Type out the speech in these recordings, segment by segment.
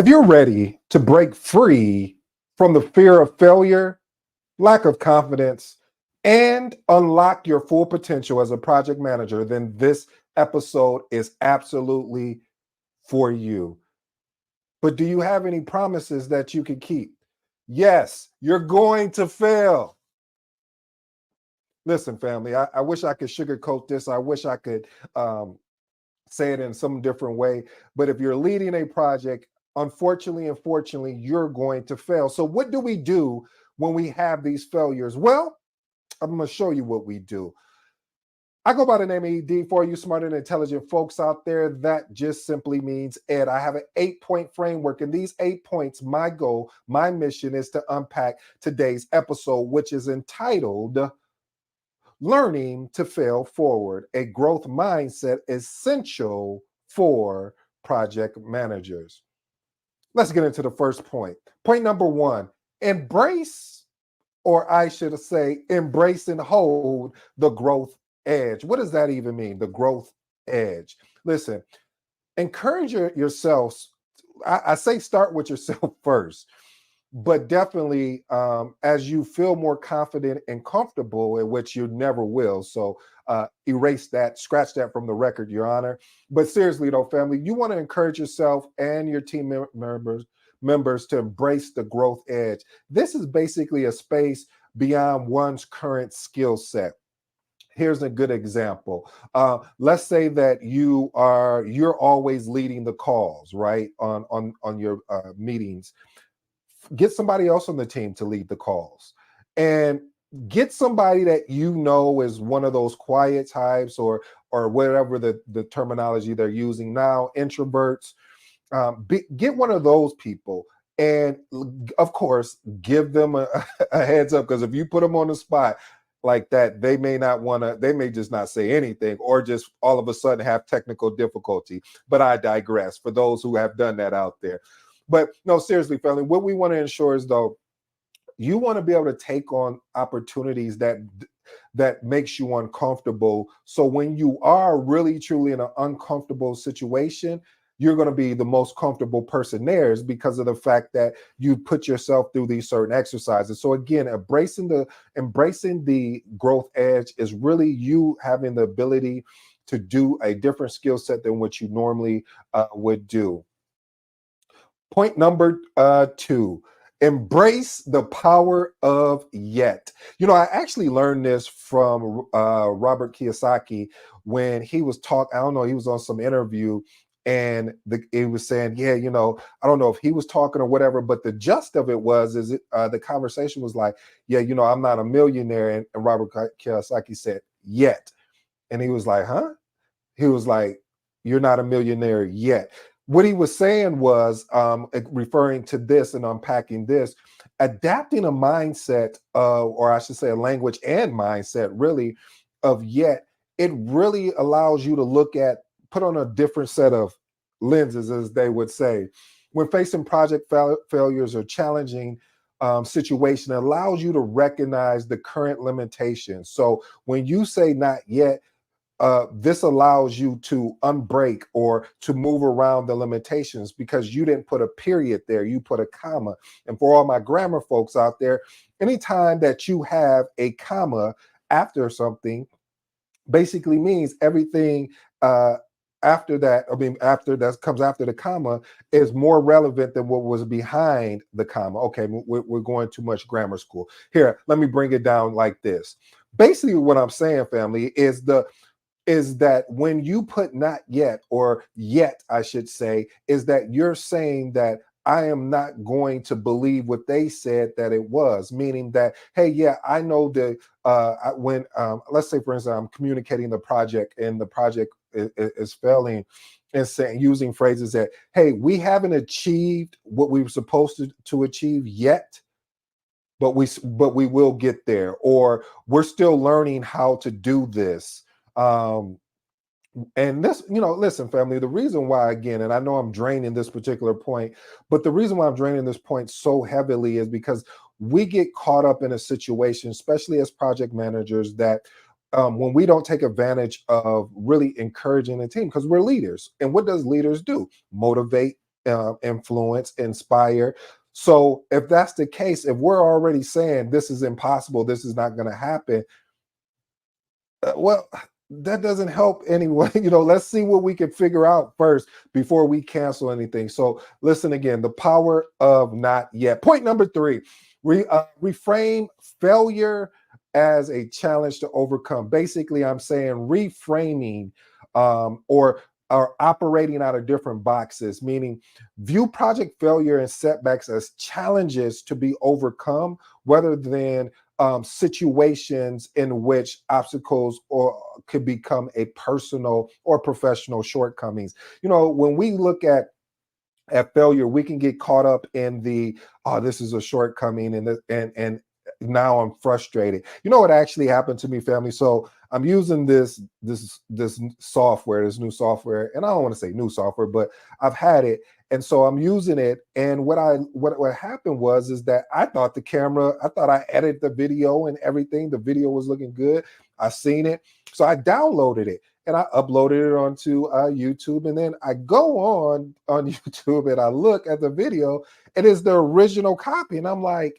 If you're ready to break free from the fear of failure, lack of confidence, and unlock your full potential as a project manager, then this episode is absolutely for you. But do you have any promises that you can keep? Yes, you're going to fail. Listen, family, I wish I could sugarcoat this. I wish I could say it in some different way. But if you're leading a project, unfortunately, you're going to fail. So what do we do when we have these failures? Well, I'm going to show you what we do. I go by the name of ED. For you smart and intelligent folks out there, that just simply means Ed. I have an 8-point framework, and these 8 points, my goal, my mission is to unpack today's episode, which is entitled Learning to Fail Forward, a growth mindset essential for project managers. Let's get into the first point. Point number one, embrace, or I should say, embrace and hold the growth edge. What does that even mean? The growth edge. Listen, encourage yourselves. I say start with yourself first, but definitely as you feel more confident and comfortable, in which you never will. So erase that, scratch that from the record, Your Honor. But seriously though, family, you want to encourage yourself and your team members to embrace the growth edge. This is basically a space beyond one's current skill set. Here's a good example. Let's say that you're always leading the calls, right, on your meetings. Get somebody else on the team to lead the calls, and get somebody that you know is one of those quiet types, or whatever the terminology they're using now, introverts. Get one of those people, and of course give them a heads up, because if you put them on the spot like that, they may not want to, they may just not say anything, or just all of a sudden have technical difficulty. But I digress, for those who have done that out there. But no, seriously, family, what we want to ensure is, though, you want to be able to take on opportunities that makes you uncomfortable. So when you are really truly in an uncomfortable situation, you're going to be the most comfortable person there, is because of the fact that you put yourself through these certain exercises. So again, embracing the growth edge is really you having the ability to do a different skill set than what you normally would do. Point number two, embrace the power of yet. You know, I actually learned this from Robert Kiyosaki when he was I don't know, he was on some interview, and he was saying, yeah, you know, I don't know if he was talking or whatever, but the gist of it was, the conversation was like, yeah, you know, I'm not a millionaire. And Robert Kiyosaki said, yet. And he was like, huh? He was like, you're not a millionaire yet. What he was saying was, referring to this and unpacking this, adapting a mindset, or I should say a language and mindset really, of yet, it really allows you to put on a different set of lenses, as they would say. When facing project failures or challenging situation, it allows you to recognize the current limitations. So when you say not yet, this allows you to unbreak or to move around the limitations, because you didn't put a period there, you put a comma. And for all my grammar folks out there, anytime that you have a comma after something, basically means everything after that, after that comes after the comma, is more relevant than what was behind the comma. Okay, we're going too much grammar school. Here, let me bring it down like this. Basically, what I'm saying, family, is that when you put not yet, or yet, I should say, is that you're saying that I am not going to believe what they said that it was, meaning that, hey, yeah, I know that when, let's say, for instance, I'm communicating the project and the project is failing, and saying, using phrases that, hey, we haven't achieved what we were supposed to achieve yet, but we will get there, or we're still learning how to do this. And this, you know, listen, family, the reason why, again, and I know I'm draining this particular point, but the reason why I'm draining this point so heavily is because we get caught up in a situation, especially as project managers, that when we don't take advantage of really encouraging the team, because we're leaders. And what does leaders do? Motivate, influence, inspire. So if that's the case, if we're already saying this is impossible, this is not going to happen, well, that doesn't help anyone. Let's see what we can figure out first before we cancel anything. So listen again, the power of not yet. Point number three, reframe failure as a challenge to overcome. Basically, I'm saying reframing, or operating out of different boxes, meaning view project failure and setbacks as challenges to be overcome rather than situations in which obstacles or could become a personal or professional shortcomings. When we look at failure, we can get caught up in the, oh, this is a shortcoming, and now I'm frustrated. What actually happened to me, family? So I'm using this software, this new software, and I don't want to say new software, but I've had it. And so I'm using it. And what happened was is that I thought I thought I edited the video and everything. The video was looking good. I seen it. So I downloaded it and I uploaded it onto YouTube. And then I go on YouTube and I look at the video. It is the original copy. And I'm like,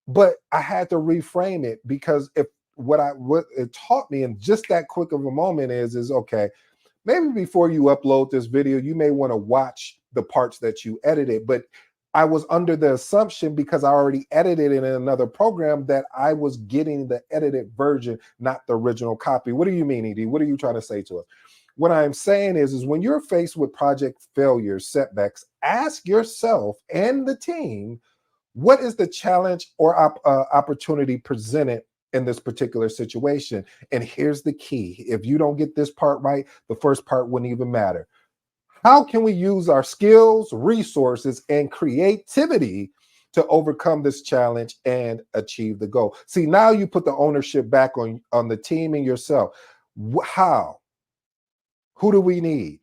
but I had to reframe it, because if what it taught me in just that quick of a moment is okay, maybe before you upload this video, you may want to watch the parts that you edited. But I was under the assumption, because I already edited it in another program, that I was getting the edited version, not the original copy. What do you mean, Ed? What are you trying to say to us? What I'm saying is when you're faced with project failures, setbacks, ask yourself and the team, what is the challenge or opportunity presented in this particular situation? And here's the key. If you don't get this part right, the first part wouldn't even matter. How can we use our skills, resources, and creativity to overcome this challenge and achieve the goal? See, now you put the ownership back on the team and yourself. How? Who do we need?